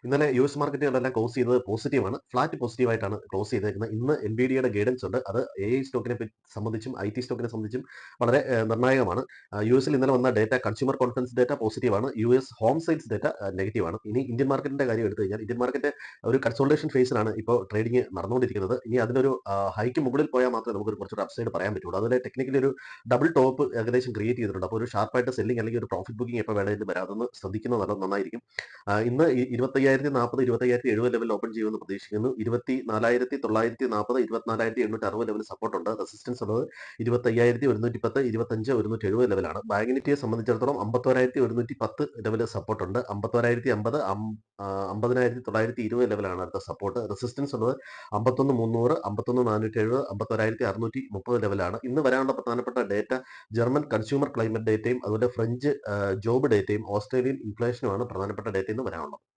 ഇന്നലെ US മാർക്കറ്റുകളെല്ലാം close ചെയ്തത് പോസിറ്റീവാണ്. ഫ്ലാറ്റ് പോസിറ്റീവായിട്ടാണ് ക്ലോസ് ചെയ്തേക്കുന്നത്. ഇന്ന് എൻവിഡിയയുടെ ഗൈഡൻസ് ഉണ്ട്. അത് എഐ സ്റ്റോക്കിനെ സംബന്ധിച്ചും ഐടി സ്റ്റോക്കിനെ സംബന്ധിച്ചും വളരെ നിർണായകമാണ്. യുഎസിൽ ഇന്നലെ വന്ന ഡേറ്റ കൺസ്യൂമർ കോൺഫിഡൻസ് ഡേറ്റ പോസിറ്റീവാണ്. യുഎസ് ഹോം സെയിൽസ് ഡേറ്റ നെഗറ്റീവാണ്. ഇനി ഇന്ത്യൻ മാർക്കറ്റിന്റെ കാര്യം എടുത്തു കഴിഞ്ഞാൽ ഇന്ത്യൻ മാർക്കറ്റ് ഒരു കൺസോൾട്ടേഷൻ ഫേസിലാണ് ഇപ്പോൾ ട്രേഡിംഗ് നടന്നുകൊണ്ടിരിക്കുന്നത്. ഇനി അതിനൊരു ഹൈക്ക് മുകളിൽ പോയാൽ മാത്രമേ നമുക്കൊരു കുറച്ചുകൂടെ അപ്സൈഡ് പറയാൻ പറ്റുള്ളൂ. അതുപോലെ ടെക്നിക്കലി ഒരു ഡബിൾ ടോപ്പ് ഏകദേശം ക്രിയേറ്റ് ചെയ്തിട്ടുണ്ട്. അപ്പോൾ ഒരു ഷാർപ്പായിട്ട് സെല്ലിംഗ് അല്ലെങ്കിൽ ഒരു പ്രോഫിറ്റ് ബുക്കിംഗ് എപ്പോൾ വേണമെങ്കിലും വരാം. അതൊന്ന് ശ്രദ്ധിക്കുന്നത് നന്നായിരിക്കും. ഇന്ന് 25,040, 25,070 ലെവലിൽ ഓപ്പൺ ചെയ്യുമെന്ന് പ്രതീക്ഷിക്കുന്നു. 24,940, 24,860 ലെവലിൽ സപ്പോർട്ടുണ്ട്. റെസിസ്റ്റൻസ് ഉള്ളത് 25,110, 25,170 ലെവലാണ്. ബാങ്ക് നിഫ്റ്റിയെ സംബന്ധിച്ചിടത്തോളം 51,110 ലെവലിൽ സപ്പോർട്ടുണ്ട്. 51,050, 50,920 ലെവലാണ് അടുത്ത സപ്പോർട്ട്. റെസിസ്റ്റൻസ് ഉള്ളത് 51,300, 51,470, 51,630 ലെവലാണ്. ഇന്ന് വരാനുള്ള പ്രധാനപ്പെട്ട ഡേറ്റ ജർമ്മൻ കൺസ്യൂമർ ക്ലൈമറ്റ് ഡേറ്റയും അതുപോലെ ഫ്രഞ്ച് ജോബ് ഡേറ്റയും ഓസ്ട്രേലിയൻ ഇൻഫ്ലേഷനുമാണ് പ്രധാനപ്പെട്ട ഡേറ്റയിൽ നിന്ന് വരാനുള്ളത്.